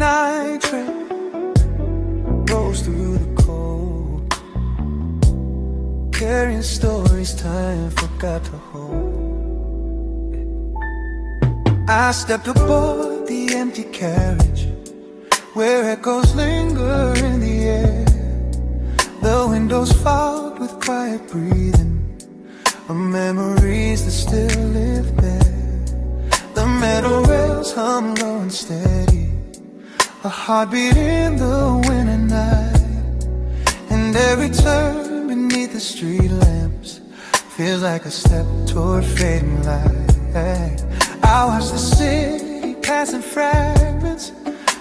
midnight train rolls through the cold, carrying stories time forgot to hold. I stepped aboard the empty carriage, where echoes linger in the air. The windows fogged with quiet breathing, of memories that still live there. The metal rails hum low and steady, a heartbeat in the winter night. And every turn beneath the street lamps feels like a step toward fading light. I watch the city pass in fragments,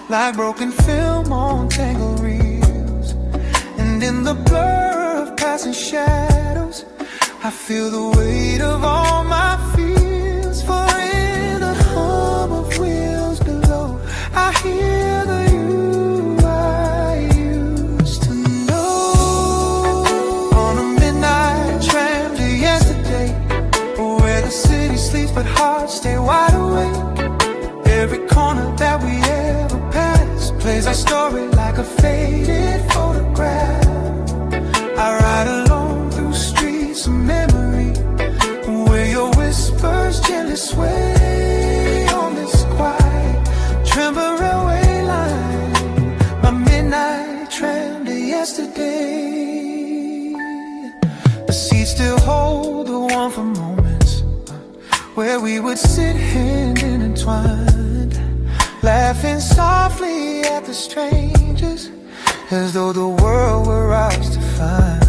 like broken film on tangled reels. And in the blur of passing shadows, I feel the weight of all my fears. For in the hum of wheels below, I hear the you I used to know. On a midnight tram to yesterday, where the city sleeps but hearts stay wide awake. Every corner that we ever passed plays our story like a faded photograph. I ride alone through streets of memory, where your whispers gently sway on this quiet tremble railway line. My midnight tram to yesterday. The seats still hold the warmth for moments, where we would sit hand intertwined, laughing softly at the strangers, as though the world were ours to find.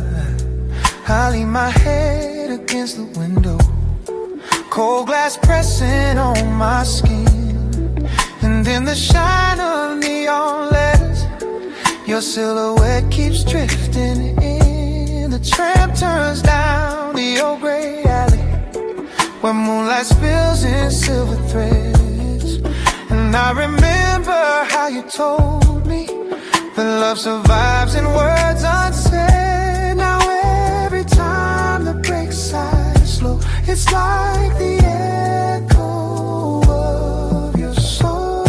I lean my head against the window, cold glass pressing on my skin. And in the shine of neon letters, your silhouette keeps drifting in. The tram turns down the old gray alley, where moonlight spills in silver threads. And I remember how you told me that love survives in words unsaid. Now every time the brakes sigh slow, it's like the echo of your soul.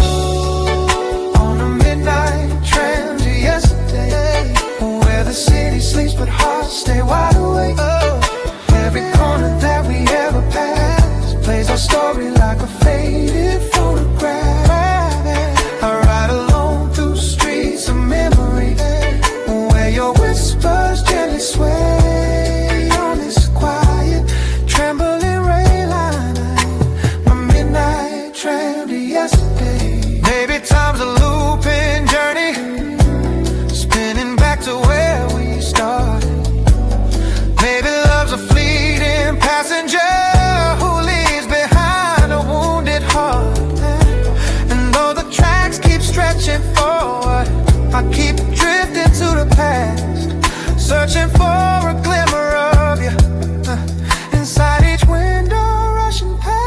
On a midnight tram to yesterday, where the city sleeps but hearts stay wide awake. Every corner that we ever passed plays our story like a faded photograph. I ride alone through streets of memory, where your whispers gently sway on this quiet, trembling rail line. My midnight tram to yesterday. Maybe time's a looping journey, spinning back to where we started. Maybe love's a fleeting passenger who leaves behind a wounded heart. And though the tracks keep stretching forward, I keep drifting to the past, searching for a glimmer of you inside each window rushing past.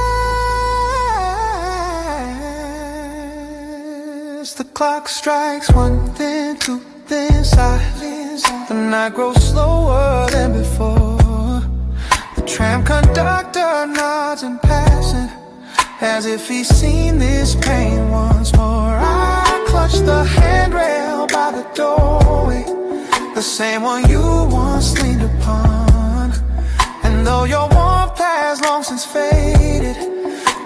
The clock strikes one, then two, then silence. The night grows slower than before. The tram conductor nods in passing, as if he's seen this pain once more. I clutch the handrail by the doorway, the same one you once leaned upon. And though your warmth has long since faded,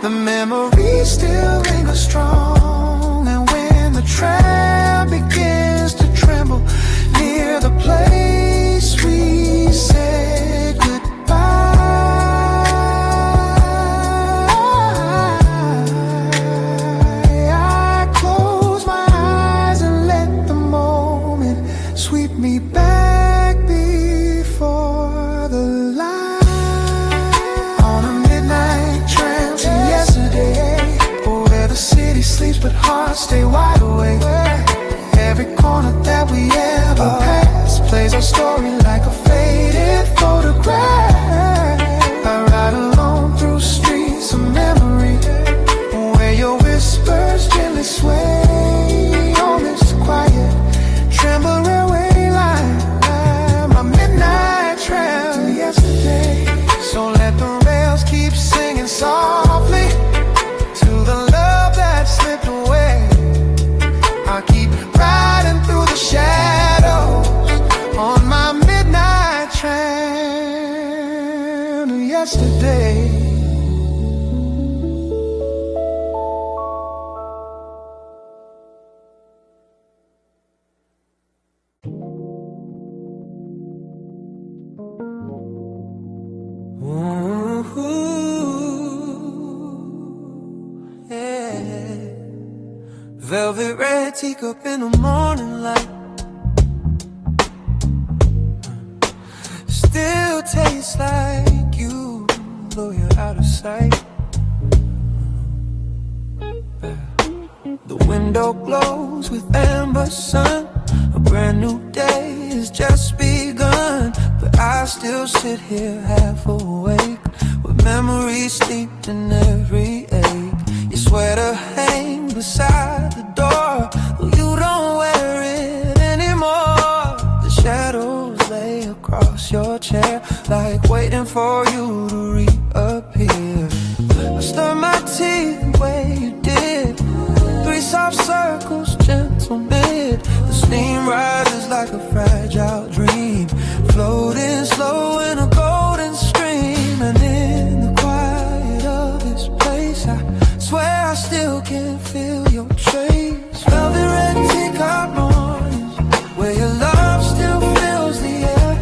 the memories still linger strong. And when the tram begins to tremble near the place we said goodbye, I close my eyes and let the moment sweep me back before the light. On a midnight tram to yesterday, where the city sleeps but hearts stay wide awake. Every corner that we ever passed plays our story like a faded photograph. I ride alone through streets of memory, where your whispers gently sway on this quiet tremble railway line. My midnight tram to yesterday. So let the rails keep singing softly to the love that slipped away. I Velvet red teacup in the morning light. Still tastes like you, though you're out of sight. The window glows with amber sun. A brand new day has just begun, but I still sit here half awake, with memories steeped in every ache. Your sweater hangs beside the door, though you don't wear it anymore. The shadows lay across your chair, like waiting for you to reappear. I stir my tea the way you did, 3 soft circles, gentle mid. The steam rises like a fragile dream, floating slow in a golden stream. And in the quiet of this place, I swear I still can feel your trace. Velvet red teacup mornings, where your love still fills the air,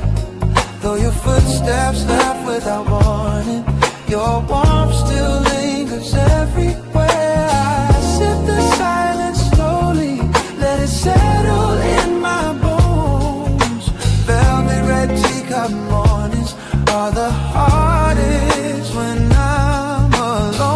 though your footsteps left without warning. Your warmth still lingers everywhere. I sip the silence slowly, let it settle in my bones. Velvet red teacup mornings are the hardest when I'm alone.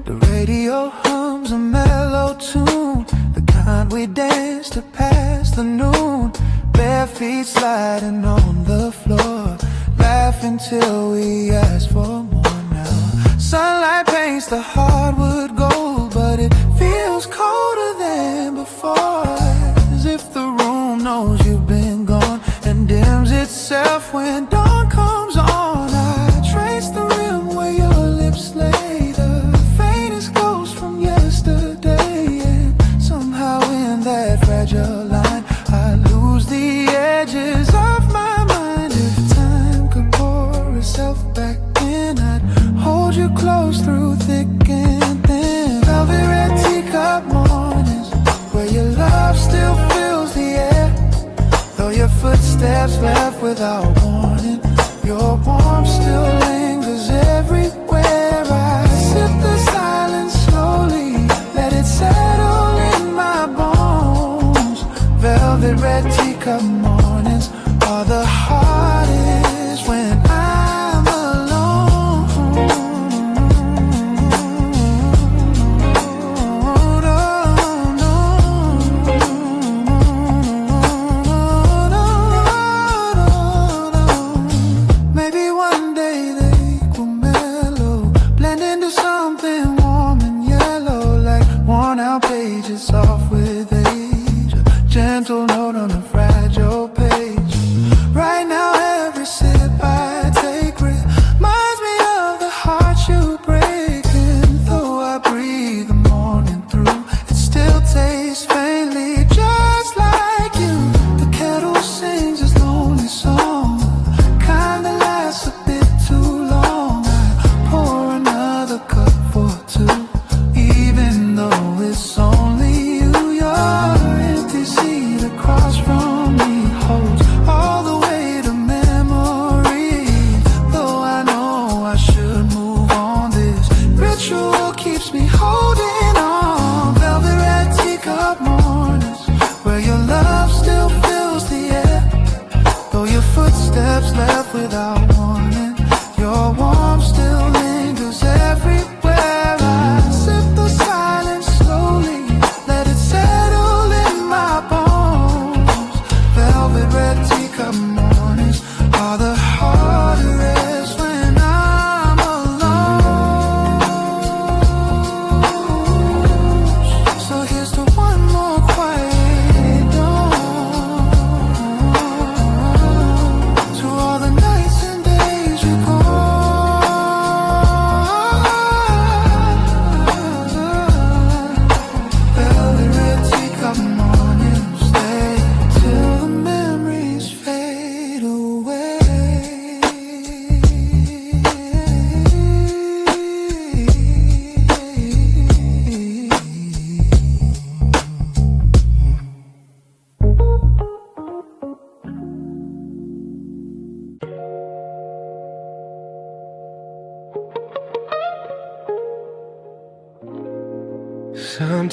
The radio hums a mellow tune, the kind we dance to pass the noon. Bare feet sliding on the floor, laughing till we ask for more now. Sunlight paints the hardwood gold, but it feels colder than before, as if the room knows you've been gone and dims itself when dawn comes on. I trace the rim where your lips lay, the faintest ghost from yesterday, and somehow in that fragile line I lose the edges of my mind. If time could pour itself back in, I'd hold you close through thick and thin. Velvet red teacup mornings, where your love still fills the air, though your footsteps left without warning. Your warmth still lingers everywhere. I sip the silence slowly, let it settle in my bones. Velvet red teacup mornings are the hardest when I'm alone. Maybe one day they will mellow, blend into something warm and yellow, like worn out pages soft with age, a gentle note on a fragile page. Right now every sip I take reminds me of the heart you break, and though I breathe the morning through, it still tastes faintly just like you. The kettle sings its lonely song, kind that lasts a bit too long. I pour another cup for 2, even though it's only you. Your empty seat across from me holds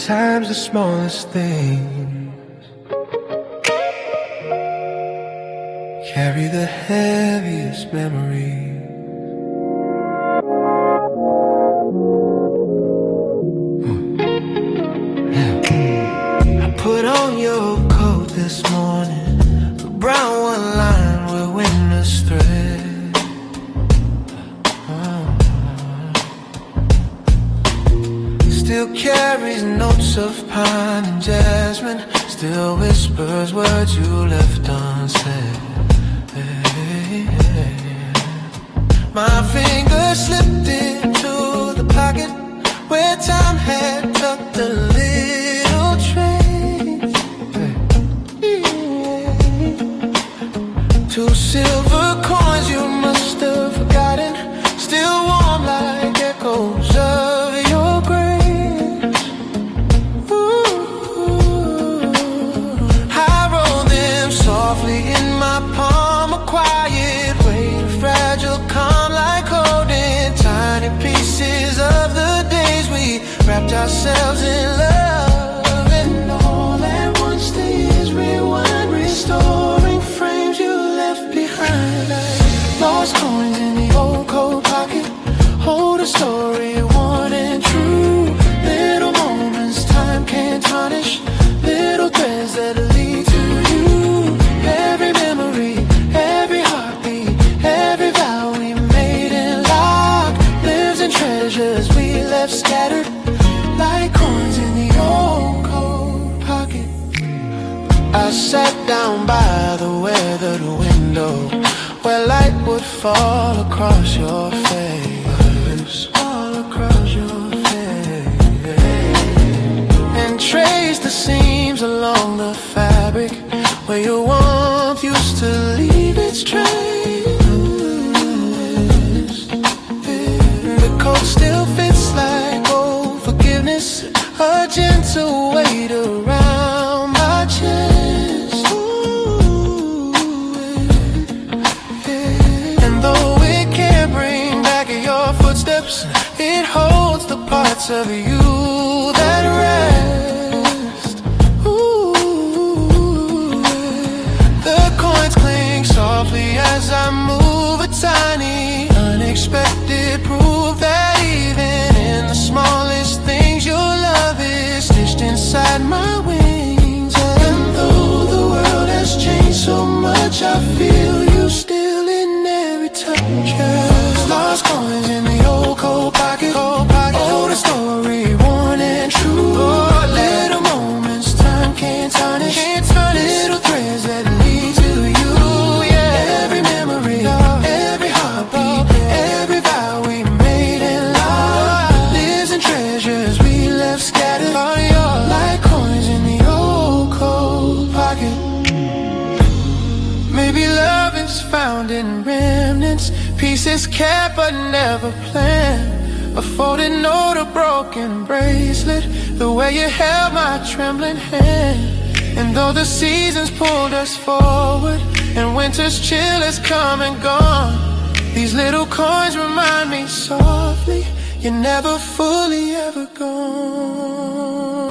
times the smallest things carry the heaviest memory. I put on your coat this morning, the brown one lined with winter's thread. Still carries notes of pine and jasmine, still whispers words you left unsaid. My fingers slipped into the pocket where time had tucked a little trace. Two silver coins you must have forgotten, still warm like echoes of your grace. I roll them softly in my palm, a quiet way, fragile, calm, like holding tiny pieces of the days we wrapped ourselves in love. And all at once the years rewind, restoring frames you left behind. Like lost coins in the old coat pocket, hold a story worn and true. Little moments time can't tarnish, little threads that lead to you. Every memory, every heartbeat, every vow we made and locked, lives in treasures we left scattered like coins in the old coat pocket. I sat down by the weathered window where light would fall across your face, all across your face, and trace the seams along the fabric where your warmth used to leave its trace. The coat still fits like old forgiveness, a gentle weight around my chest. And though it can't bring back your footsteps, it holds the parts of you that rest. The coins cling softly as I move, a tiny, unexpected proof that even in the smallest things your love is stitched inside my wings. And though the world has changed so much, I feel you still in every touch. Lost coins in the old coat pocket, hold a story worn and true. Little moments time can't tarnish, little threads that lead to you. Every memory, every heartbeat, every vow we made and locked, lives in treasures we left scattered like coins in the old coat pocket. Maybe love is found in remnants, pieces kept but never planned. A folded note, a broken bracelet, the way you held my trembling hand. And though the seasons pulled us forward and winter's chill has come and gone, these little coins remind me softly you're never fully ever gone.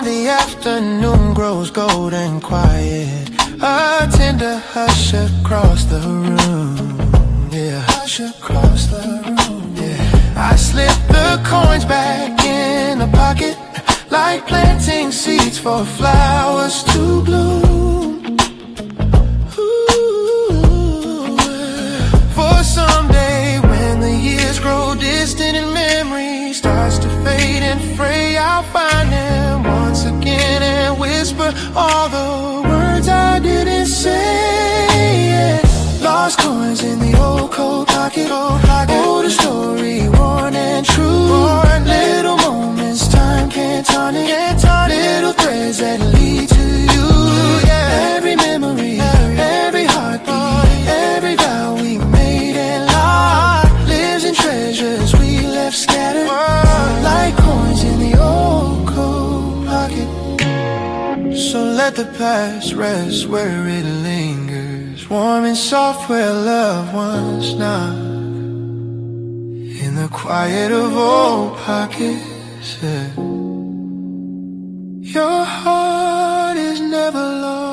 The afternoon grows gold and quiet, a tender hush across the room. Yeah, hush across the room. Yeah, I slip the coins back in the pocket, like planting seeds for flowers to bloom. Ooh, for someday when the years grow distant and memory starts to fade and fray, I'll find them once again and whisper all the words I didn't say. Lost coins in the old coat pocket, hold a story worn and true. Little moments time can't tarnish, little threads that lead to you. Every memory, every heartbeat, every vow we made and locked, lives in treasures we left scattered like coins in the old coat pocket. So let the past rest where it lingers, warm and soft where love once knocked. In the quiet of old pockets, said, your heart is never lost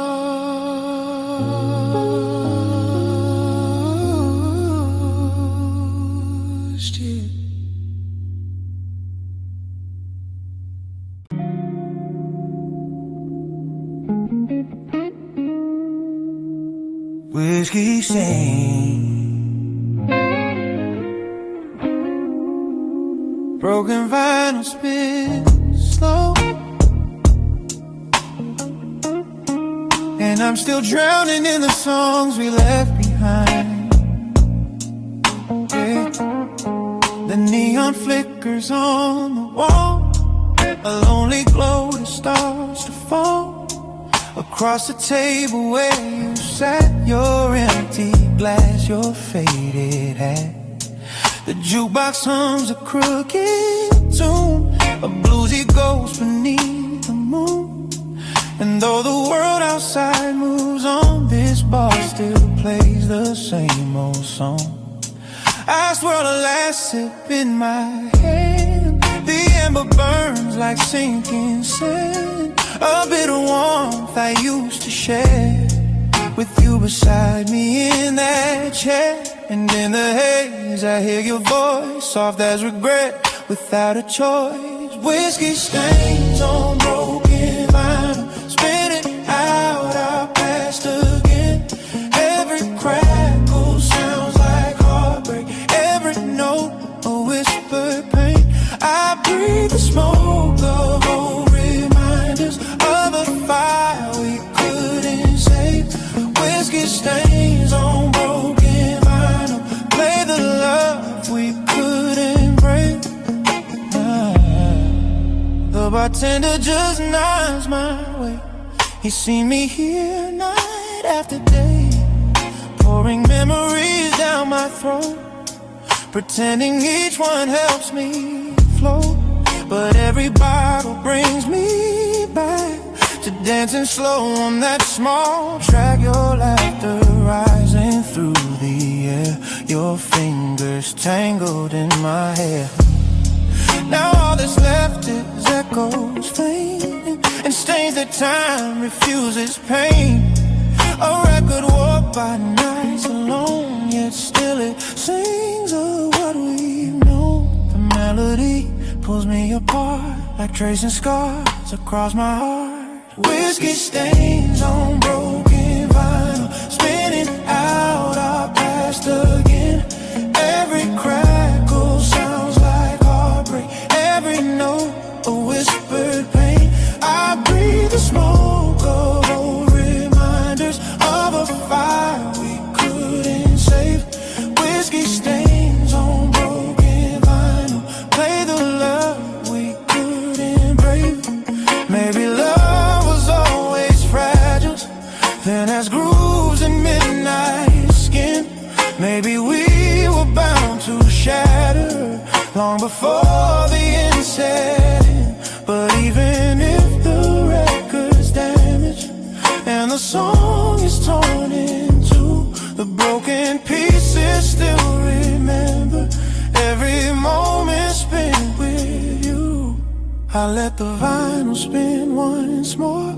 yet. Whiskey stain, broken vinyl spin slow, and I'm still drowning in the songs we left behind. Yeah. The neon flickers on the wall, a lonely glow that starts to fall. Across the table where you sat, your empty glass, your faded hat. The jukebox hums a crooked tune, a bluesy ghost beneath the moon. And though the world outside moves on, this bar still plays the same old song. I swirl a last sip in my hand, the ember burns like sinking sand. A bit of warmth I used to share with you beside me in that chair. And in the haze I hear your voice, soft as regret, without a choice. Whiskey stains on broken vinyl, spinning out our past again. Every crackle sounds like heartbreak, every note a whispered pain. I breathe the smoke of old reminders of a fire we couldn't save. Whiskey stains on broken vinyl, play the love we couldn't break. The bartender just nods my way. He's seen me here night after day, pouring memories down my throat, pretending each one helps me float. But every bottle brings me back to dancing slow on that small track. Your laughter rising through the air, your fingers tangled in my hair. Now all that's left is echoes faint, and stains that time refuses pain. A record warped by nights alone, yet still it sings of what we've known. The melody pulls me apart like tracing scars across my heart. Whiskey stains on broken vinyl, spinning out our past again. Every crackle sounds like heartbreak, every note a whispered pain. I breathe the smoke of old reminders of a fire we couldn't save. Whiskey stains on broken vinyl, play the love we couldn't break. Maybe love was always fragile, then as grooves in midnight skin. Maybe we were bound to shatter long before the end set in. But even if the record's damaged and the song is torn in two, the broken pieces still remember every moment spent with you. I let the vinyl spin once more,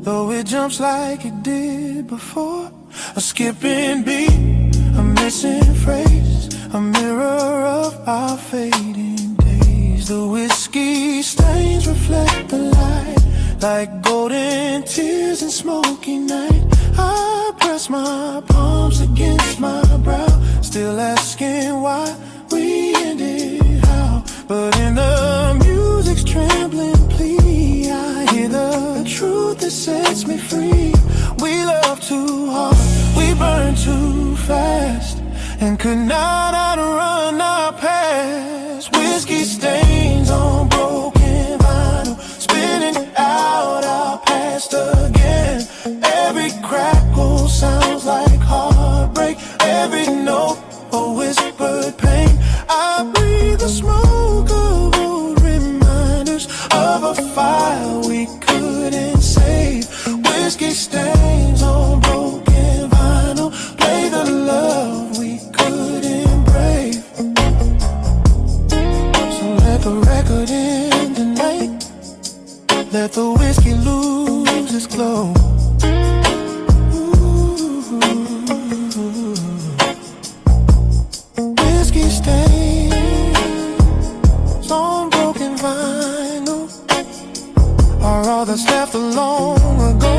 though it jumps like it did before. A skipping beat, a missing phrase, a mirror of our fading days. The whiskey stains reflect the light like golden tears in smoky night. I press my palms against my brow, still asking why we ended how. But in the music's trembling plea, I hear the truth that sets me free. We love too hard, we burn too fast, and could not outrun our past. Whiskey stains on broken vinyl, spinning out our past again. Every crackle sounds like heartbreak, every note a whispered pain. I breathe the smoke of old reminders of a fire we couldn't save. Whiskey stains on broken vinyl, play the love we couldn't break. So let the record in afterglow. Whiskey stains on broken vinyl are all that's left of long ago.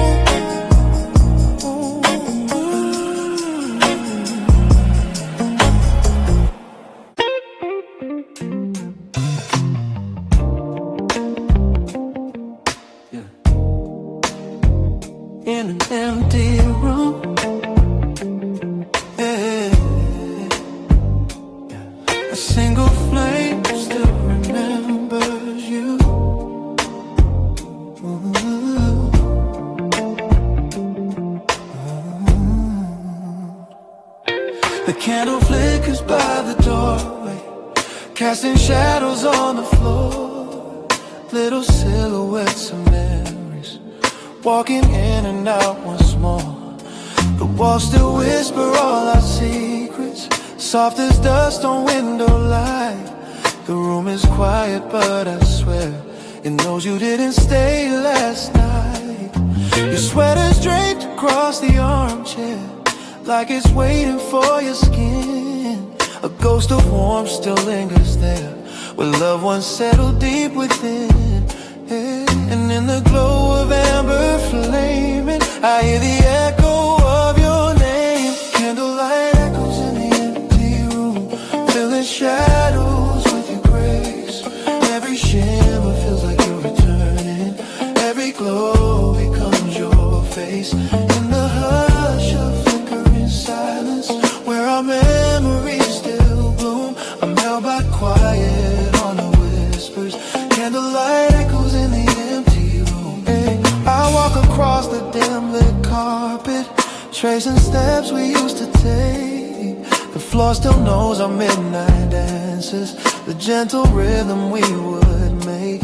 In an empty room, yeah. A single flame still remembers you. The candle flickers by the doorway, casting shadows on the floor. Little silhouettes of memories, walking in and out once more. The walls still whisper all our secrets, soft as dust on window light. The room is quiet, but I swear it knows you didn't stay last night. Your sweater's draped across the armchair, like it's waiting for your skin. A ghost of warmth still lingers there, where loved ones settle deep within. And in the glow of amber flaming, I hear the echo of your name. Candlelight echoes in the empty room, filling shadows with your grace. Every shimmer feels like you're returning, every glow becomes your face. In the hush of flickering silence, where our memories still bloom, I'm held by quiet on the whispers. Candlelight echoes in the empty room. I walk across the dim lit carpet, tracing steps we used to take. The floor still knows our midnight dances, the gentle rhythm we would make.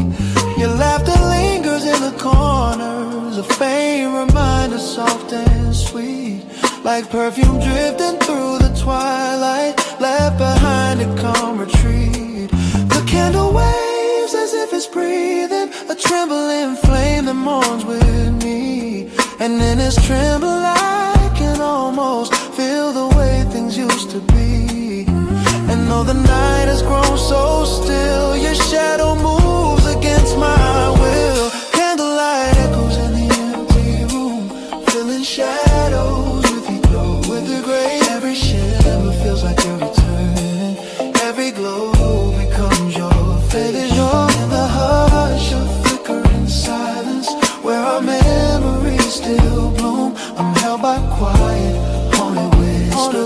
Your laughter lingers in the corners, a faint reminder, soft and sweet, like perfume drifting through the twilight, left behind to come retreat. The candle waves as if it's breathing, a trembling flame that mourns with me. And in its tremble I can almost feel the way things used to be. And though the night has grown so still, your shadow moves against my will. Candlelight echoes in the empty room, filling shadows with your glow, with the grace. Every shimmer feels like you're returning, every glow becomes your face. In the hush of flickering silence, where our memories still bloom, I'm held by quiet, haunted whisper.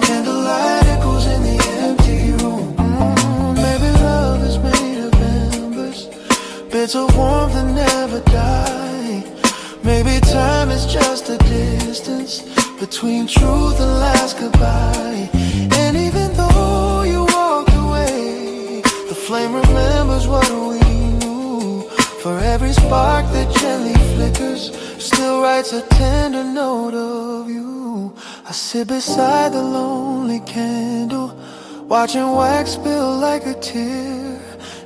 Candlelight echoes in the empty room. Maybe love is made of embers, bits of warmth that never die. Maybe time is just a distance between truth and last goodbye. And even though you walked away, the flame remembers what we knew. For every spark that gently flickers, still writes a tender note of you. I sit beside the lonely candle, watching wax spill like a tear.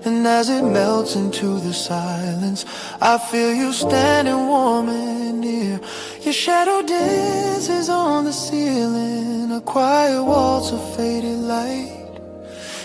And as it melts into the silence, I feel you standing warm and near. Your shadow dances on the ceiling, a quiet waltz of faded light.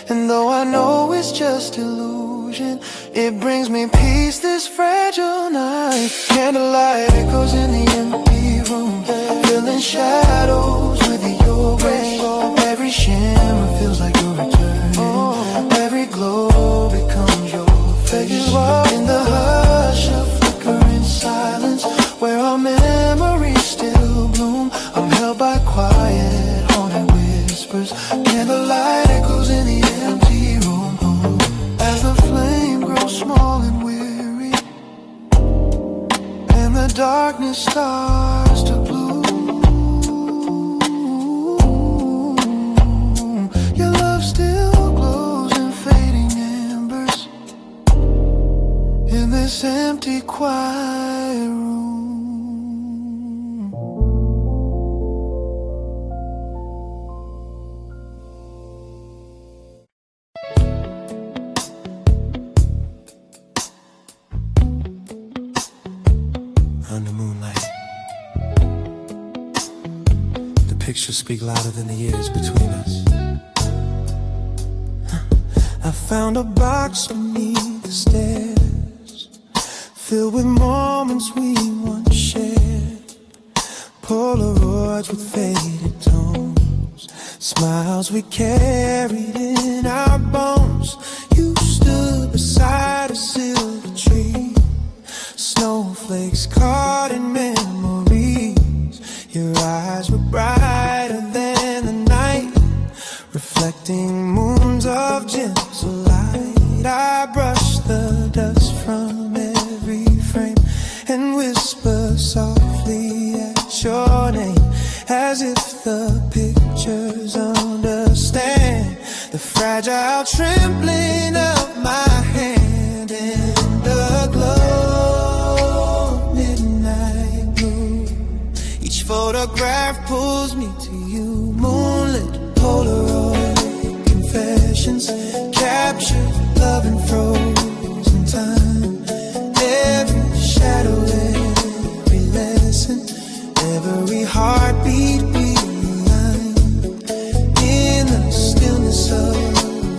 And though I know it's just illusion, it brings me peace this fragile night. Candlelight echoes in the empty room, filling shadows with your grace. Every shimmer feels like you're returning, every glow becomes your face. In the hush of flickering silence, where our memories still bloom, I'm held by quiet, haunted whispers. Candlelight echoes in the empty room. As the flame grows small and weary, and the darkness starts to bloom, your love still glows in fading embers in this empty, quiet room. under moonlight. The pictures speak louder than the years between us. I found a box beneath the stairs, filled with moments we once shared. Polaroids with faded tones, smiles we carried in our bones. You stood beside a silver tree, snowflakes caught in memories. Your eyes were brighter than the night, reflecting moons of gentle light. I brushed the dust from every frame and whispered softly at your name, as if the pictures understand the fragile trembling of my hand in the glow of midnight blue. Each photograph pulls me to you, moonlit Polaroid confessions, captured love and frozen time. Every shadow, every lesson, every heartbeat we align. In the stillness of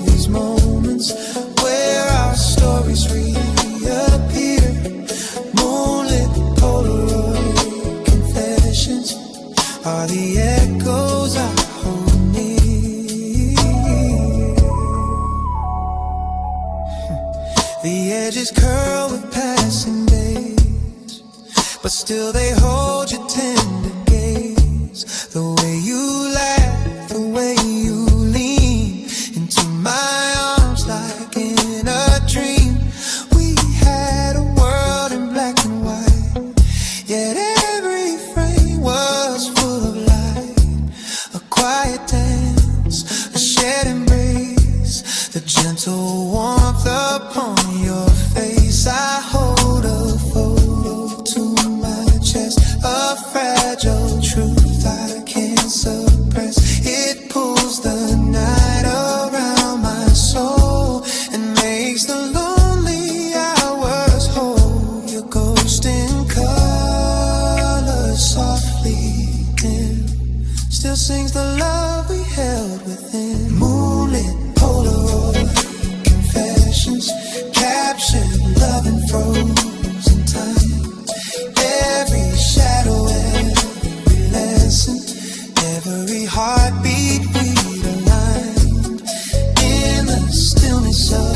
these moments where our stories reappear, moonlit Polaroid confessions are the echoes I hold near. The edges curl with passing days, but still they hold your tender gaze. The way you laugh, the way you lean into my arms like in a dream. We had a world in black and white, yet every frame was full of light. A quiet dance, a shared embrace, the gentle warmth upon your face. I hold a photo to my chest, a fragile truth I can't suppress. It pulls the night around my soul and makes the lonely hours whole. Your ghost in color softly dim still sings the love we held within. Moonlit Polaroid confessions, captured love and frozen time. Every shadow, every lesson, every heartbeat we aligned. In the stillness of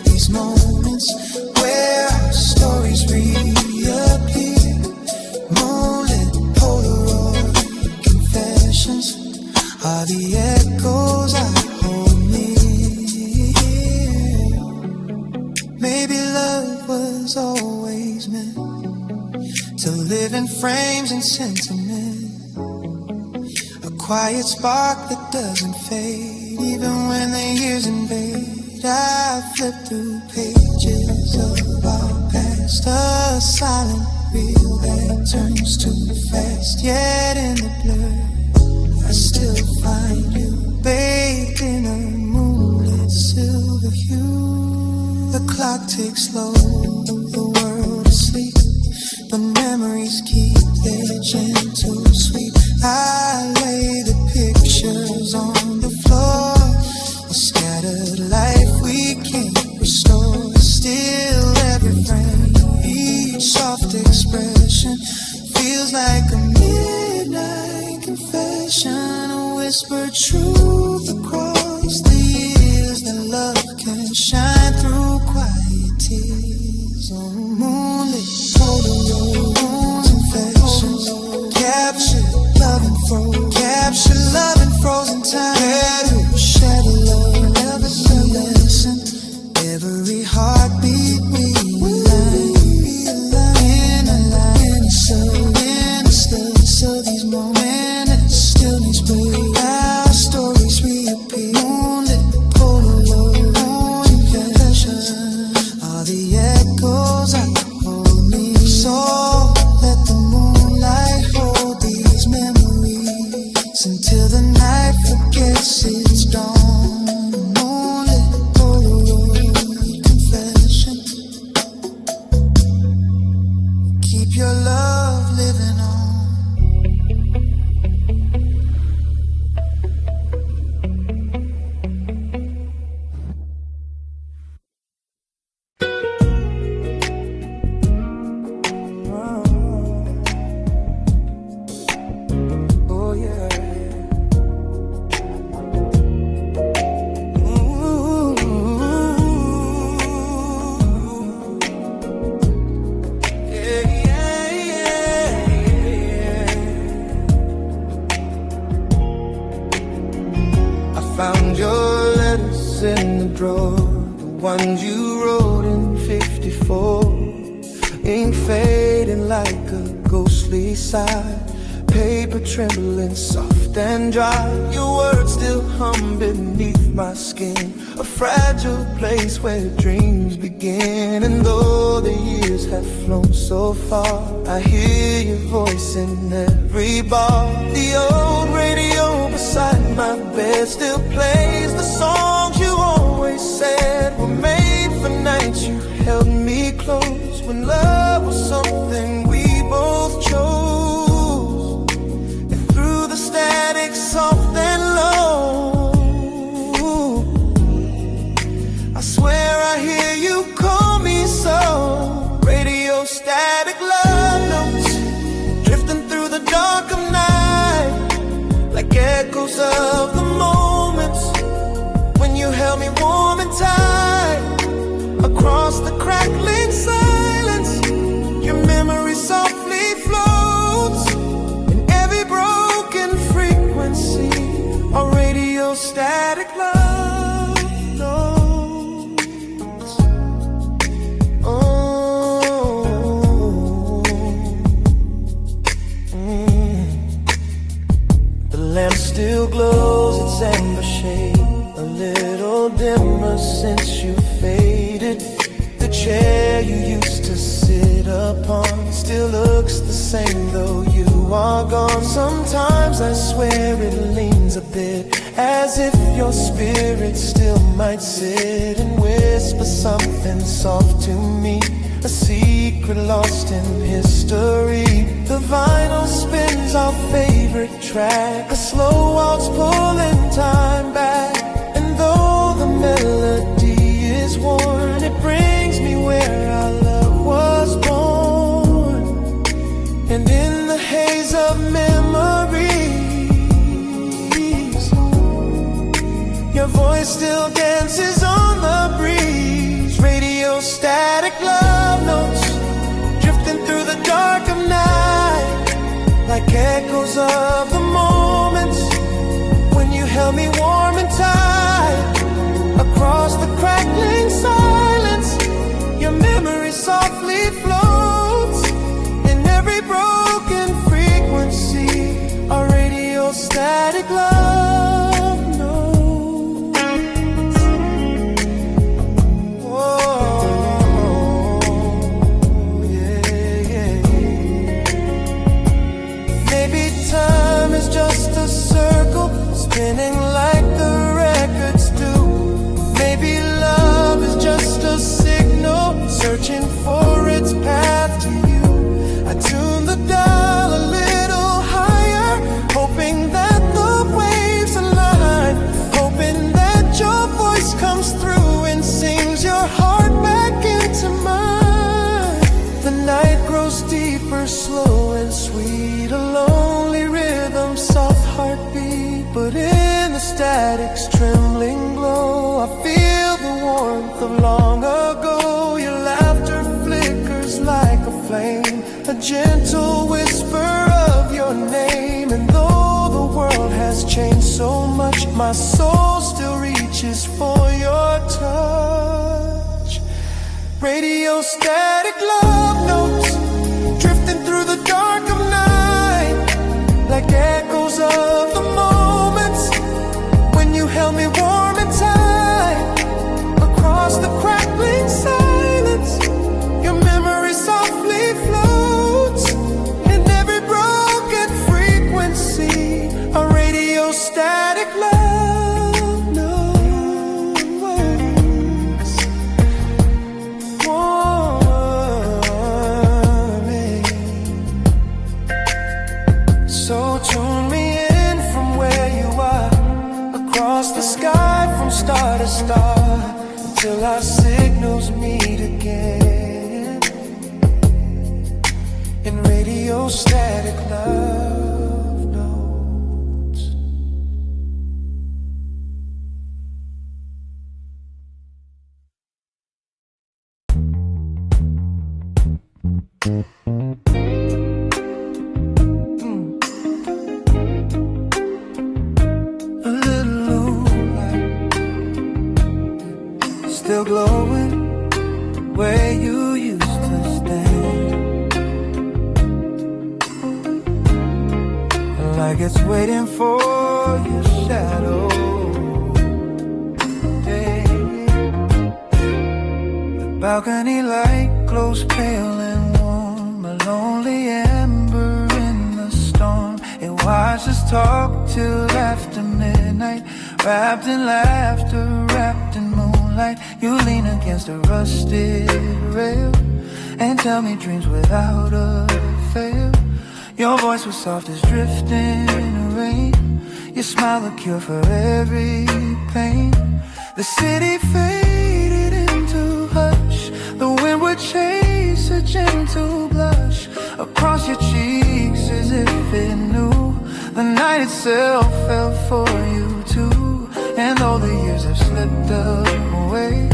these moments where our stories reappear, moonlit Polaroid confessions are the echoes I hold near. Maybe love was always meant to live in frames and sentiment, a quiet spark that doesn't fade even when the years invade. I flip through pages of our past, a silent reel that turns too fast. Yet in the blur I still find you, bathed in a moonlit silver hue. The clock ticks slow, the world is asleep, but memories keep their gentle sweep. I lay the pictures on the floor, a scattered life we can't restore. Still every frame, each soft expression feels like a midnight confession, a whispered truth across the years that love can shine through quiet tears. On moonlit Polaroid confessions, captured love and frozen time. Every shadow, love, every lesson, every heartbeat we align. In the stillness of these moments, stillness where our stories reappear. drawer, the ones you wrote in '54, ink fading like a ghostly sigh, paper trembling soft and dry. Your words still hum beneath my skin, a fragile place where dreams begin. And though the years have flown so far, I hear your voice in every bar. The old radio beside my bed still plays the songs you always said were made for nights you held me close, when love was something we both chose. And through the static soft and low, I swear I hear you call me so. Radio static love notes drifting through the dark of night, like echoes of the moments when you held me warm and tight. Across the crackling silence, your memory softly floats in every broken frequency. A radio static love notes. Oh, The lamp still glows its amber shade, a little dimmer since you faded. The chair you used to sit upon still looks the same though you are gone. Sometimes I swear it leans a bit, as if your spirit still might sit and whisper something soft to me, a secret lost in history. The vinyl spins our favorite track, a slow waltz pulling time back. And though the melody is worn, it brings me where our love was born. And in the haze of memories, your voice still dances on the breeze. Radio static love notes drifting through the dark of night, like echoes of the moments when you held me warm and tight. Across the crackling silence, your memory softly floats in every broken frequency. A radio static love notes. Whoa, yeah, yeah. Maybe time is just a circle spinning like the records do. Maybe love is just a signal searching for its path to you. I tune the dial a little higher, hoping that the waves align, hoping that your voice comes through and sings your heart back into mine. The night grows deeper, slow and sweet, a lonely rhythm, soft heartbeat. But in the static's trembling glow, I feel the warmth of long ago. Your laughter flickers like a flame, a gentle whisper of your name. And though the world has changed so much, my soul still reaches for your touch. Radio static love notes drifting through the dark of night, like echoes of the moments when you held me warm and tight. Across the crackling silence, your memory softly floats in every broken frequency. A radio static love notes. Warming. So tune me in from where you are, across the sky from star to star, till our signals meet again in radio static love notes. A little moonlight like it's waiting for your shadow. Yeah. The balcony light glows pale and warm, a lonely ember in the storm. It watches us talk till after midnight, wrapped in laughter, wrapped in moonlight. You lean against a rusted rail and tell me dreams without a fail. Your voice was soft as drifting rain. Your smile a cure for every pain. The city faded into hush. The wind would chase a gentle blush across your cheeks as if it knew the night itself fell for you too. And though the years have slipped away,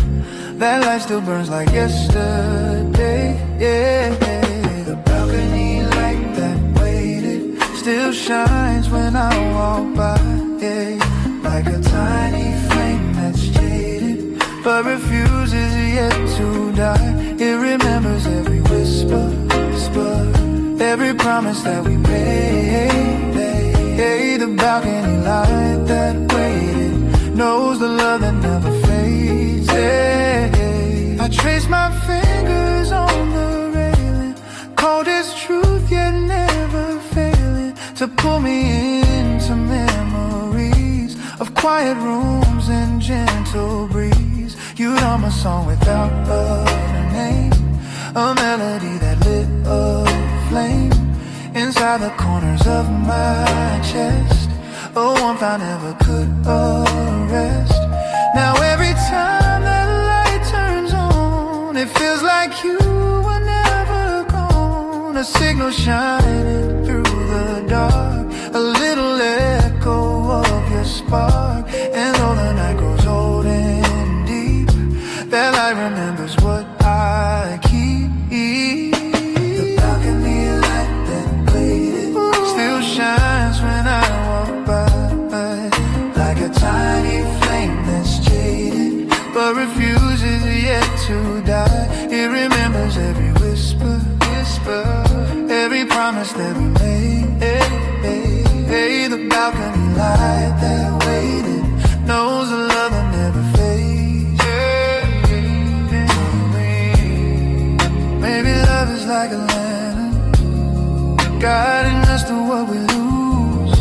that light still burns like yesterday. Yeah, the balcony light that waited still shines when I walk by. Yeah, like a tiny flame that's jaded but refuses yet to die. It remembers every whisper, every promise that we made. Hey, the balcony light that waited knows the love that never fades. Hey, I trace my fingers on the railing, cold as truth yet never failing, to pull me into memories of quiet rooms and gentle breeze. You'd hum a song without a name, a melody that lit a flame inside the corners of my chest, a warmth I never could arrest. Now every time that light turns on, it feels like you were never gone. A signal shining through the dark, a little echo of your spark. And though the night grows old and deep, that light remembers what I keep. The balcony light that waited still shines when I walk by, like a tiny flame that's jaded but refuses yet to die. It remembers every whisper, every promise that we made. Hey, the balcony light that waited knows the love that never fades. Maybe love is like a lantern, guiding us to what we lose.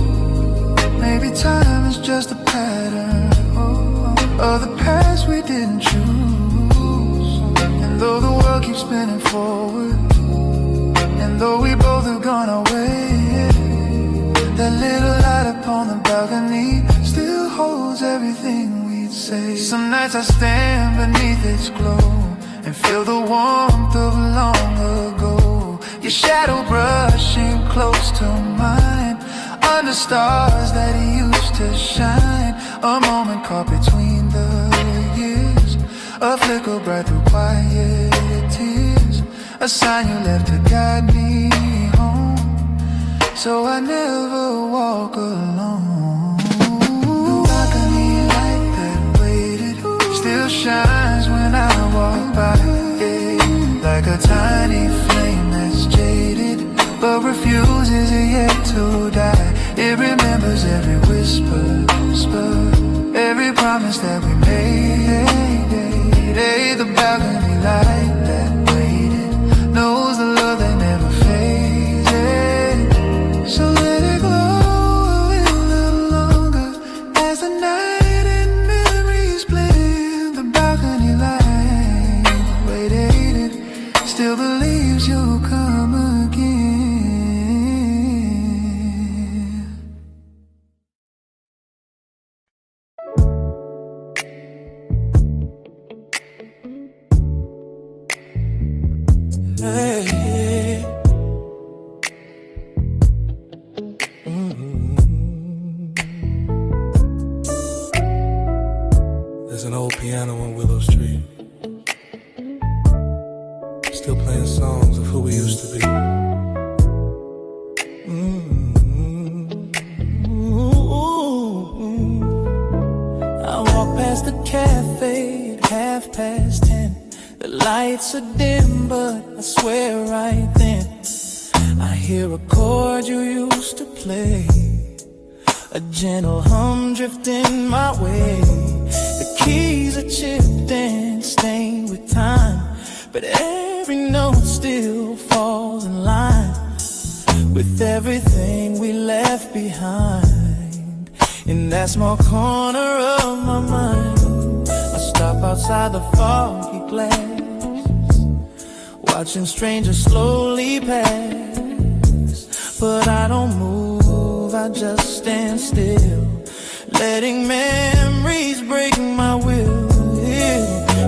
Maybe time is just a pattern of the past we didn't choose. And though the world keeps spinning forward, and though we both have gone our way, that little light upon the balcony still holds everything we'd say. Some nights I stand beneath its glow and feel the warmth of long ago. Your shadow brushing close to mine, under stars that used to shine. A moment caught between the years, a flicker bright through quiet tears, a sign you left to guide me home, so I never walk alone. The balcony light that waited still shines when I walk by, yeah, like a tiny flame that's jaded but refuses yet to die. It remembers every whisper, every promise that we made. Hey, the balcony light that waited knows the love that never fades. So let it glow a little longer as the night and memories blend. The balcony light waited, still believes you'll come again. Hey. There's an old piano on Willow Street, still playing songs of who we used to be. I walk past the cafe at 10:30. The lights are dim, but I swear right then I hear a chord you used to play. a gentle hum drifting my way. The keys are chipped and stained with time, but every note still falls in line with everything we left behind. In that small corner of my mind, I stop outside the foggy glass, watching strangers slowly pass. But I don't move, I just stand still, letting memories break my will. Yeah.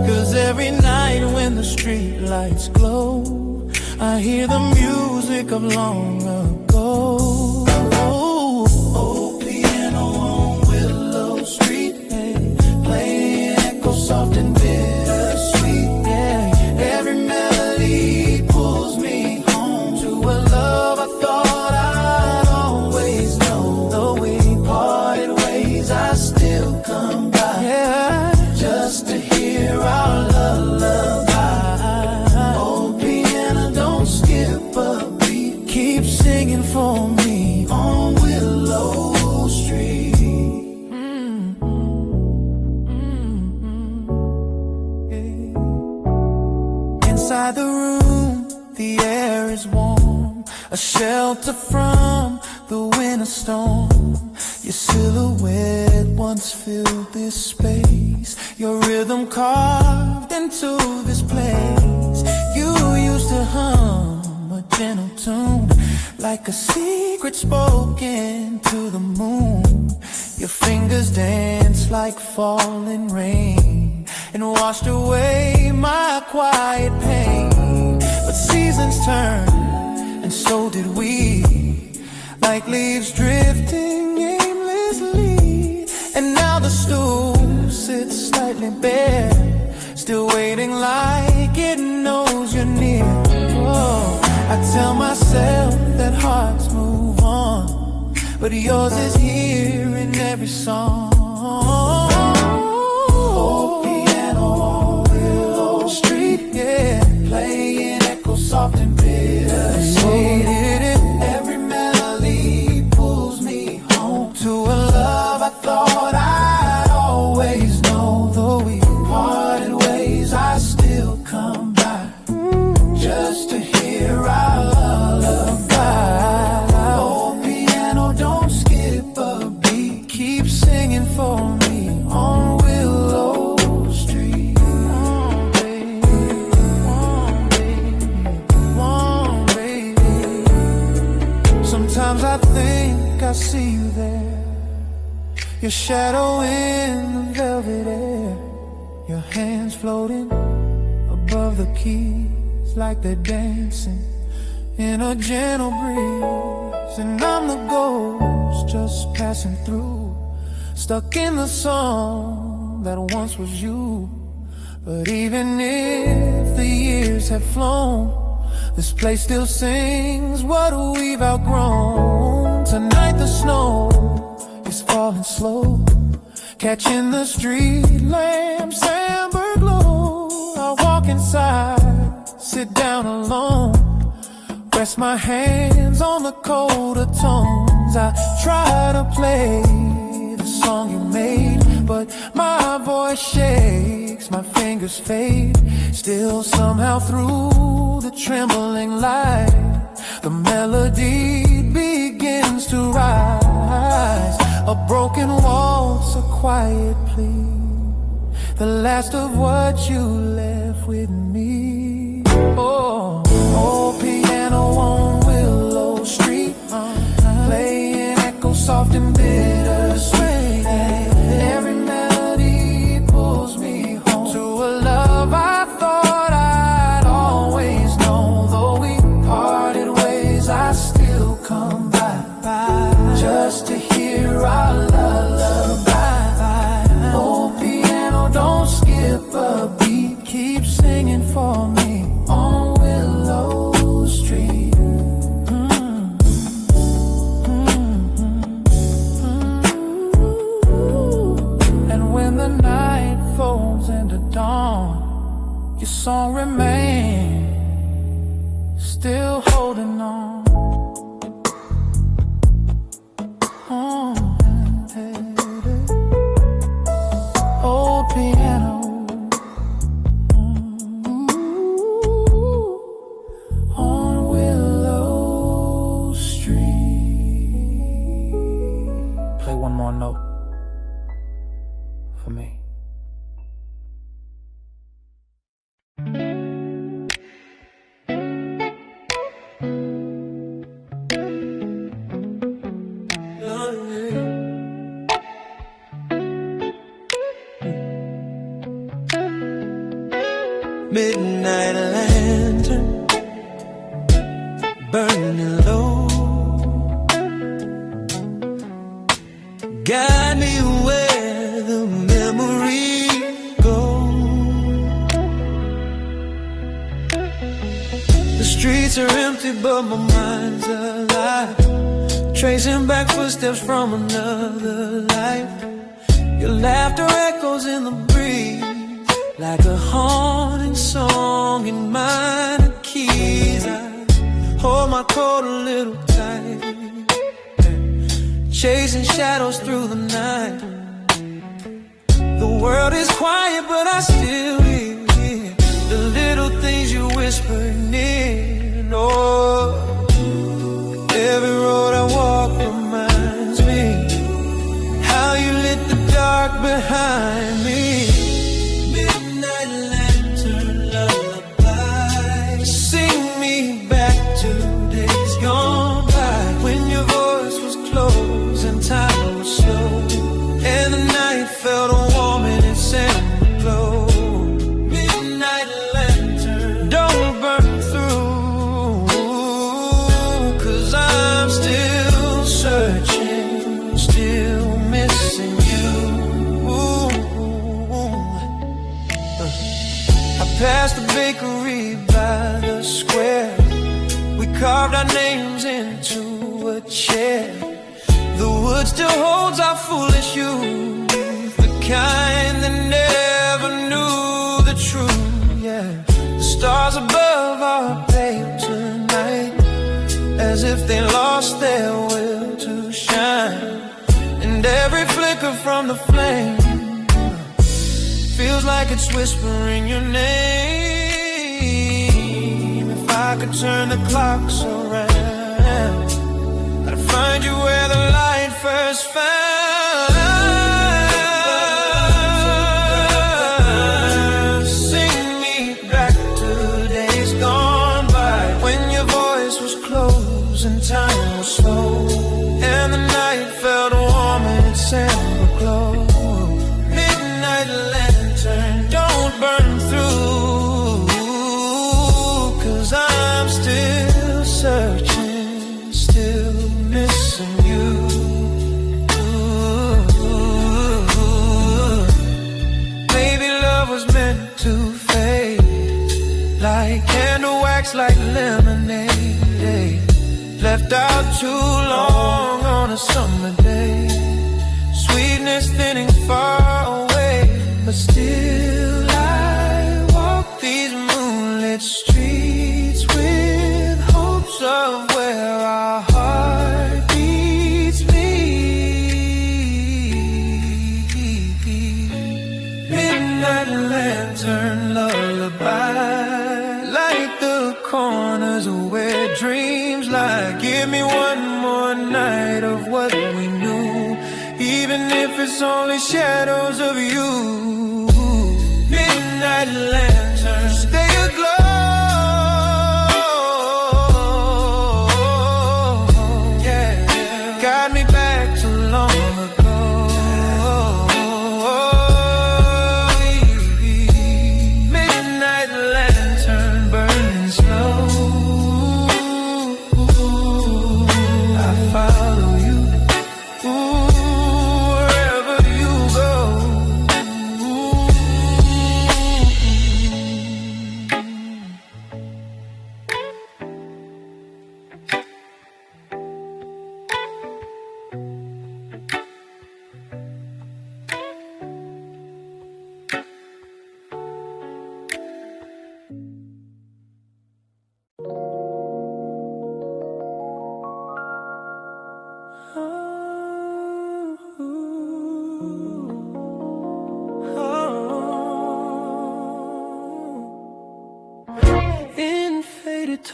'Cause every night when the street lights glow, I hear the music of long ago. Oh, piano on Willow Street, hey, playing echo soft and bittersweet. Yeah, every melody pulls me home to a love I thought I'd always know. Though we parted ways, I still come by, yeah, just to hear our lullaby. Keep singing for me on Willow Street. Yeah. Inside the room, the air is warm, a shelter from the winter storm. Your silhouette once filled this space, your rhythm carved into this place. You used to hum a gentle tune, like a secret spoken to the moon. Your fingers danced like falling rain and washed away my quiet pain. But seasons turned, and so did we, like leaves drifting aimlessly. And now the stool sits slightly bare, still waiting like it knows you're near. Oh, I tell myself that hearts move on, but yours is here in every song. Oh, piano on Willow Street, yeah, playing echo soft and bittersweet. Every melody pulls me home to a love I thought I'd always know. Though we parted ways, I still come by, just to hear our lullaby. Oh, piano, don't skip a beat, keep singing for me on Willow Street. Oh, baby, oh, baby, oh, baby. Sometimes I think I see you there, your shadow in the velvet air, your hands floating above the keys like they're dancing in a gentle breeze. And I'm the ghost just passing through, stuck in the song that once was you. But even if the years have flown, this place still sings what we've outgrown. Tonight the snow is falling slow, catching the street lamps amber glow. I walk inside, sit down alone, rest my hands on the colder tones. I try to play the song you made, but my voice shakes, my fingers fade. Still somehow through the trembling light, the melody begins to rise. A broken waltz, a quiet plea, the last of what you left with me. Oh, oh, piano on Willow Street, playing echo soft and bittersweet. Every melody pulls me home to a love I thought I'd always know. Though we parted ways, I still come by, just to hear our lullaby. Oh, piano, don't skip a beat, keep singing for me on Willow Street. more note for me. Midnight lantern burning low, guide me where the memories go. The streets are empty but my mind's alive, tracing back footsteps from another life. Your laughter echoes in the breeze like a haunting song in minor keys. I hold my coat a little tight, chasing shadows through the night. The world is quiet but I still hear the little things you whisper near. Oh, every road I walk reminds me how you lit the dark behind me. Time was slow, and the night felt warm in its amber glow. Midnight lantern, don't burn through, 'cause I'm still searching, still missing you. I passed the bakery by the square, we carved our names into a chair. The wood still holds our foolish youth, the kind that never knew the truth. Yeah, the stars above are pale tonight, as if they lost their will to shine. And every flicker from the flame feels like it's whispering your name. If I could turn the clocks around, I'd find you where the light first found. Sing me back to days gone by, when your voice was close and time was slow, and the night felt warm in its amber glow. Midnight lantern, don't burn through, 'cause I'm still searching, still missing you. Maybe love was meant to fade, like candle wax, like lemonade, left out too long on a summer day. Sweetness thinning far away, but still I walk these moonlit streets with hopes of where our heart beats meet. Midnight lantern lullaby, light the corners where dreams lie. Give me one more night of what we knew, even if it's only shadows of you. Midnight lantern, stay aglow.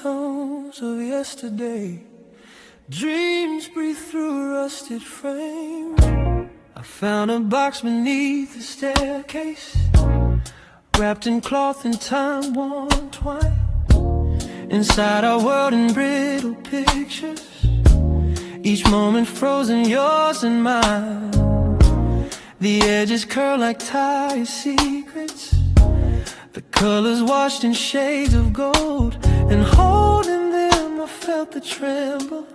Tones of yesterday, dreams breathe through a rusted frame. I found a box beneath the staircase, wrapped in cloth and time-worn twine. Inside our world in brittle pictures, each moment frozen, yours and mine. The edges curl like tired secrets, the colors washed in shades of gold. And holding them I felt the tremble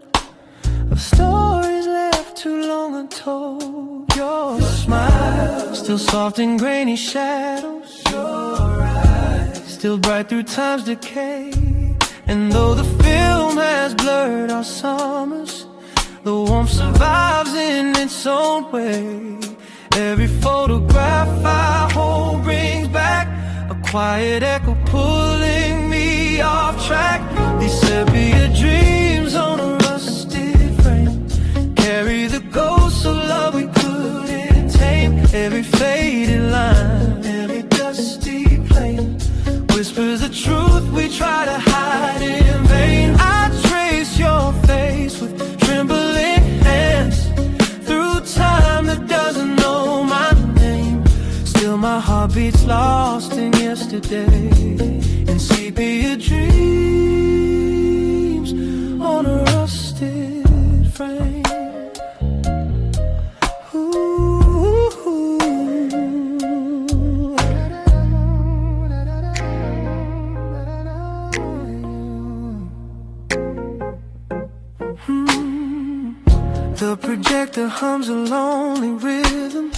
of stories left too long untold. Your smile, still soft in grainy shadows, your eyes, still bright through time's decay. And though the film has blurred our summers, the warmth survives in its own way. Every photograph I hold brings back a quiet echo pulling me off track. These sepia dreams on a rusted frame carry the ghosts of love we couldn't tame. Every faded line, every dusty plane whispers the truth we try to hide in vain. I trace your face with trembling hands through time that doesn't know my name. Still my heart beats lost in yesterday, in sepia dreams on a rusted frame. The projector hums a lonely rhythm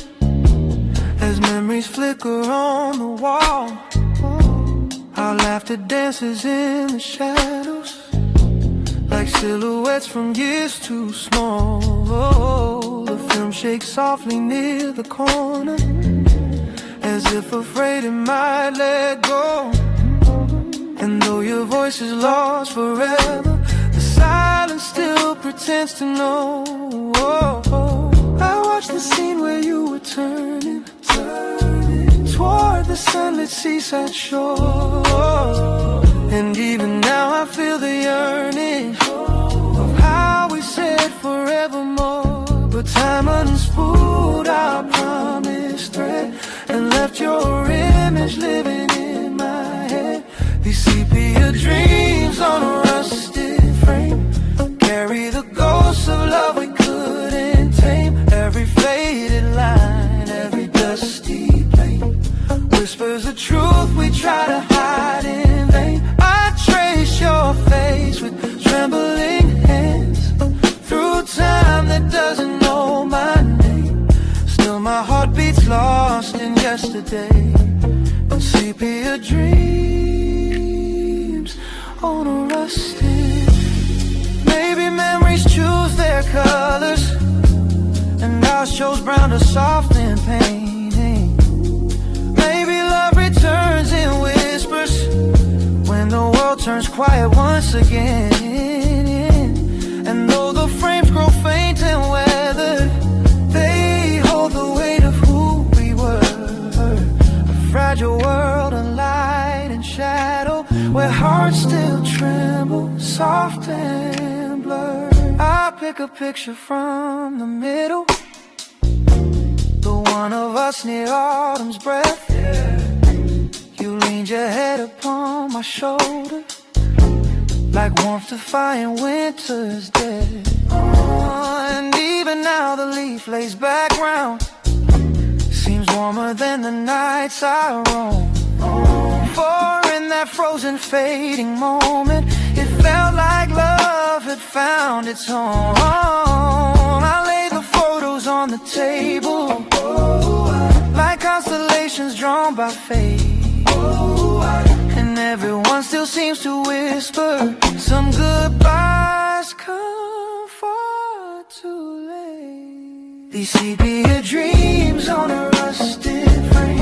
as memories flicker on the wall. Our laughter dances in the shadows like silhouettes from years too small. The film shakes softly near the corner as if afraid it might let go. And though your voice is lost forever, the silence still pretends to know. I watched the scene where you were turning toward the sunlit seaside shore. And even now I feel the yearning of how we said forevermore. But time unspooled our promised thread and left your image living in my head. These sepia dreams on a rusted frame carry the ghosts of love we couldn't tame. Every faded line, every dusty plane whispers the truth we try to hide in vain. I trace your face with trembling hands through time that doesn't know my name. Still my heart beats lost in yesterday, in sepia dreams on a rusted. Maybe memories choose their colors and ours shows brown to soft and painting. Maybe love returns in whispers when the world turns quiet once again. And though the frames grow faint and weathered, they hold the weight of who we were. A fragile world of light and shadow where hearts still tremble, soft and blurred. I pick a picture from the middle, the one of us near autumn's breath. You leaned your head upon my shoulder like warmth defying winter's death. And even now the leaf lays back round seems warmer than the nights I roam. For in that frozen fading moment it felt like love had found its home. I laid the photos on the table like constellations drawn by fate. And everyone still seems to whisper some goodbyes come far too late. These sepia dreams on a rusted frame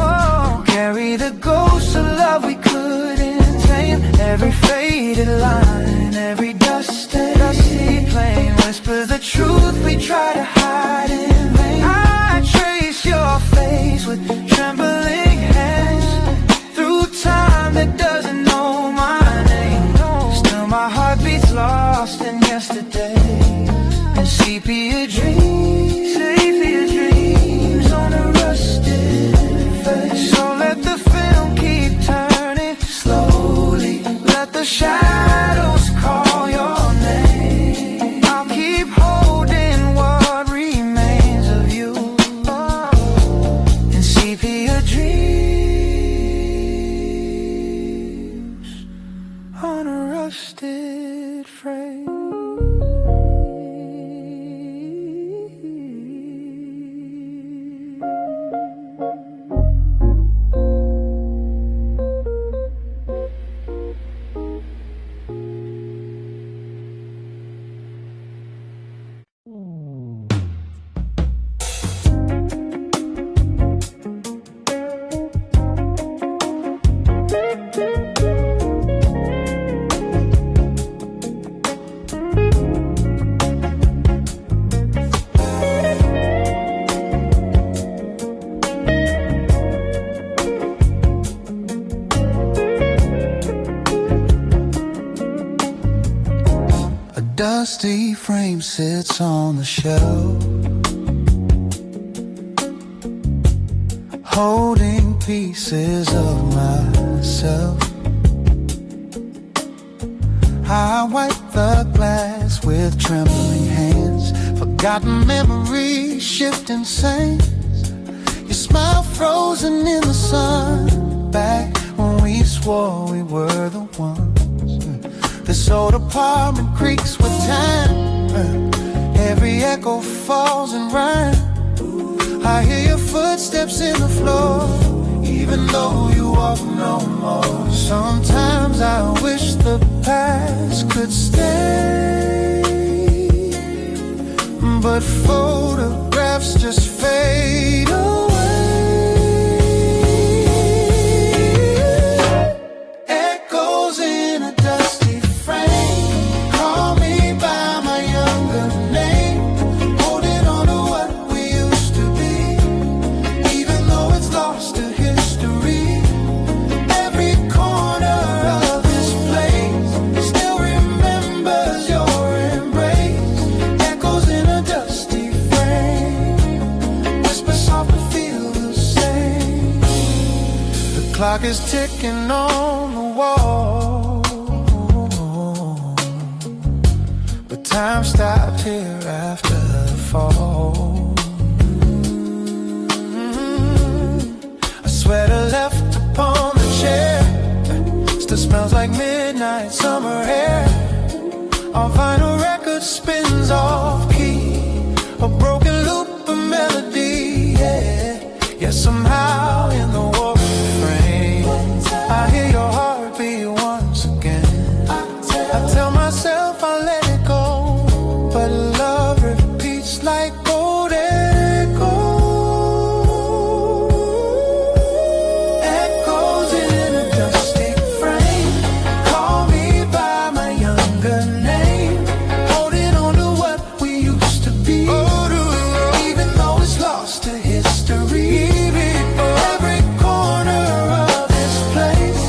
carry the ghosts of love we couldn't tame. Every faded line, every dusty plane whispers the truth we try to hide in vain. I trace your face with trembling hands through time that doesn't know my name. Still my heart beats lost in yesterday, and sepia dreams, sepia dreams. dusty frame sits on the shelf, holding pieces of myself. I wipe the glass with trembling hands, forgotten memories shifting sands. Your smile frozen in the sun, back when we swore we were the ones. This old apartment creaks with time, every echo falls in rhyme. I hear your footsteps in the floor, even though you walk no more. Sometimes I wish the past could stay, but photographs just fade away. Echoes in a dusty frame, call me by my younger name, holding on to what we used to be, even though it's lost to history. Every corner of this place still remembers your embrace. Echoes in a dusty frame, whisper soft but feel the same. The clock is ticking on the wall, but time stopped here after the fall. A sweater left upon the chair still smells like midnight summer air. Our vinyl record spins off key, a broken loop of melody, yeah somehow in the war frame I hear your heartbeat once again. I tell myself I'll let it go, but love repeats like old echoes in a dusty frame. Call me by my younger name, holding on to what we used to be, even though it's lost to history. Every corner of this place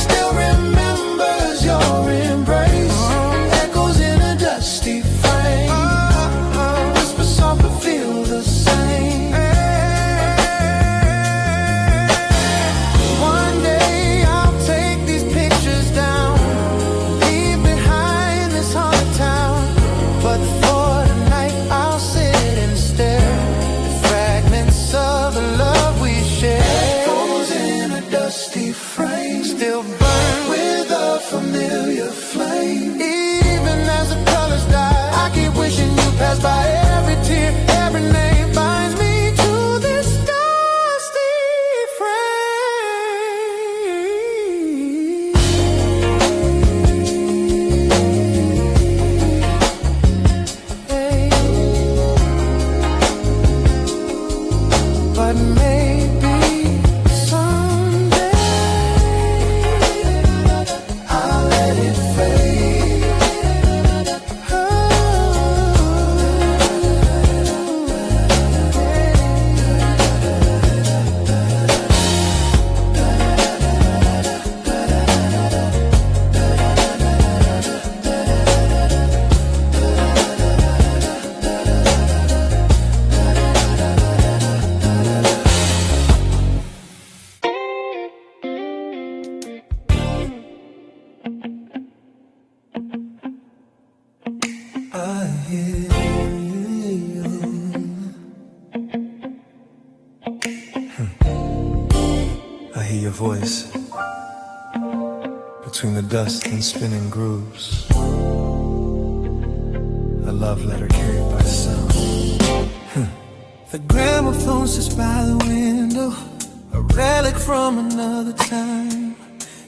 still remembers your embrace. Echoes in a dusty frame, whisper soft but feel the same. One day I'll take these pictures down, leave behind this haunted town, but for tonight I'll sit and stare at fragments of the love we shared. Echoes in a dusty frame, still burn with a familiar flame. Even as the colors die, I keep wishing you passed by. Every tear, every name binds me to this dusty frame. But maybe someday I'll let it fade. I hear you. I hear your voice between the dust and spinning grooves. A love letter carried by sound. The gramophone sits by the window, a relic from another time.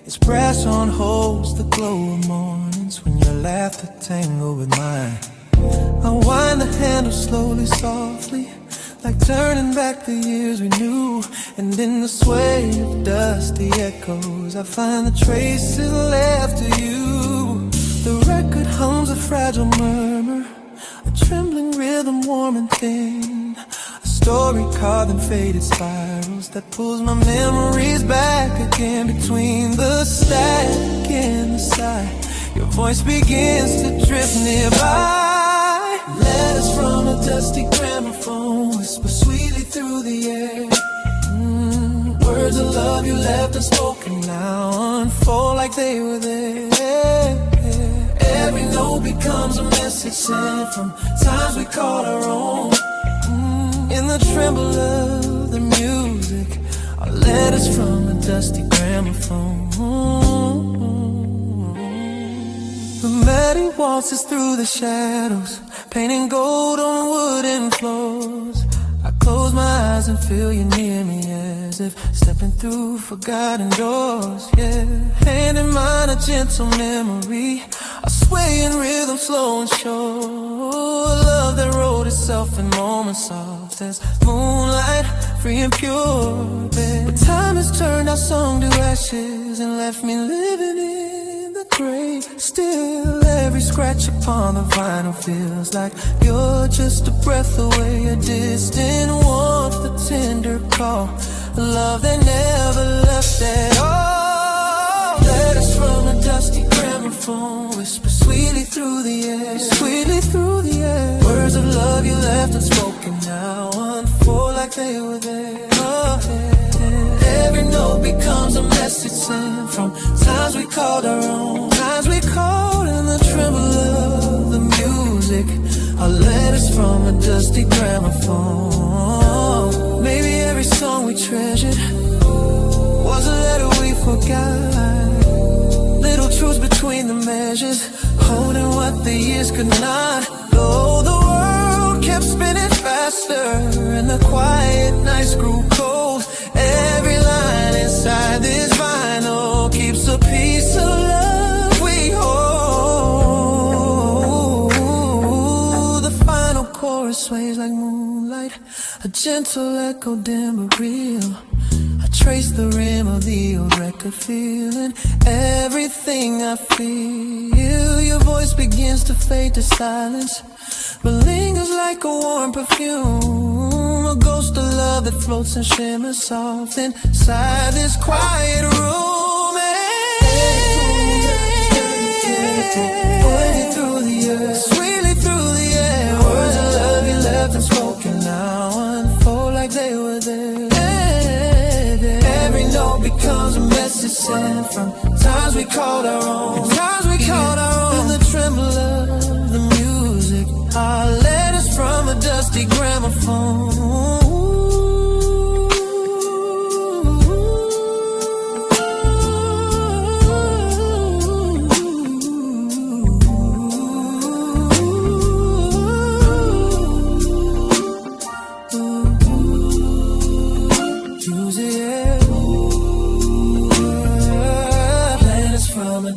Its brass on holds the glow of mornings when your laughter tangled with mine. I wind the handle slowly, softly, like turning back the years we knew. And in the sway of dusty echoes, I find the traces left of you. The record hums a fragile murmur, a trembling rhythm warm and thin, a story carved in faded spirals that pulls my memories back again. Between the static and the sigh, your Your voice begins to drift nearby. Letters from a dusty gramophone whisper sweetly through the air. Words of love you left unspoken now unfold like they were there. Every note becomes a message sent from times we called our own. In the tremble of the music, our letters from a dusty gramophone. The melody waltzes through the shadows, painting gold on wooden floors. I close my eyes and feel you near me, as if stepping through forgotten doors. Yeah, hand in mine, a gentle memory, I sway in rhythm, slow and sure. Love that wrote itself in moments soft as moonlight, free and pure. But time has turned our song to ashes and left me living in the grave. Still, every scratch upon the vinyl feels like you're just a breath away, a distant warmth, a tender call, a love that never left at all. Letters from a dusty gramophone whisper sweetly through the air, sweetly through the air. Words of love you left unspoken now unfold like they were there. Oh, yeah. Every note becomes a message sent from times we called our own, times we called in the tremble of the music. Our letters from a dusty gramophone. Maybe every song we treasured was a letter we forgot. Little truths between the measures, holding what the years could not. Though the world kept spinning faster and the quiet nights grew cold, every line inside this vinyl keeps a piece of love we hold. The final chorus sways like moonlight, a gentle echo, dim but real. I trace the rim of the old record, feeling everything I feel. Your voice begins to fade to silence, but lingers like a warm perfume, a ghost of love that floats and shimmers soft inside this quiet room. Pointing through the earth, sweetly through the air. Words of love you left unspoken now unfold like they were there. Every note becomes a message sent from times we called our own, times we called our own. In the tremble of the music, our letters from a dusty gramophone.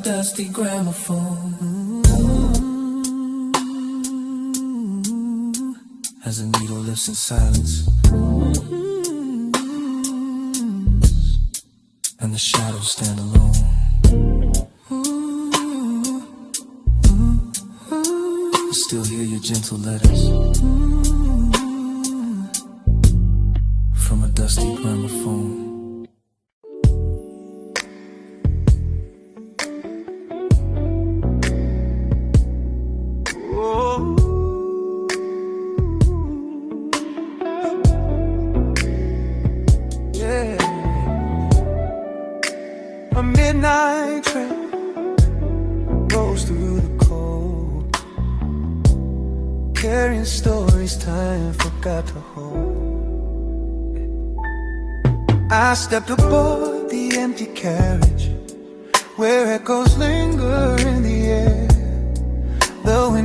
Dusty gramophone. As a needle lifts in silence, and the shadows stand alone. I still hear your gentle letters from a dusty gramophone. A midnight train rolls through the cold, carrying stories time forgot to hold. I stepped aboard the empty carriage, where echoes linger in the air. The wind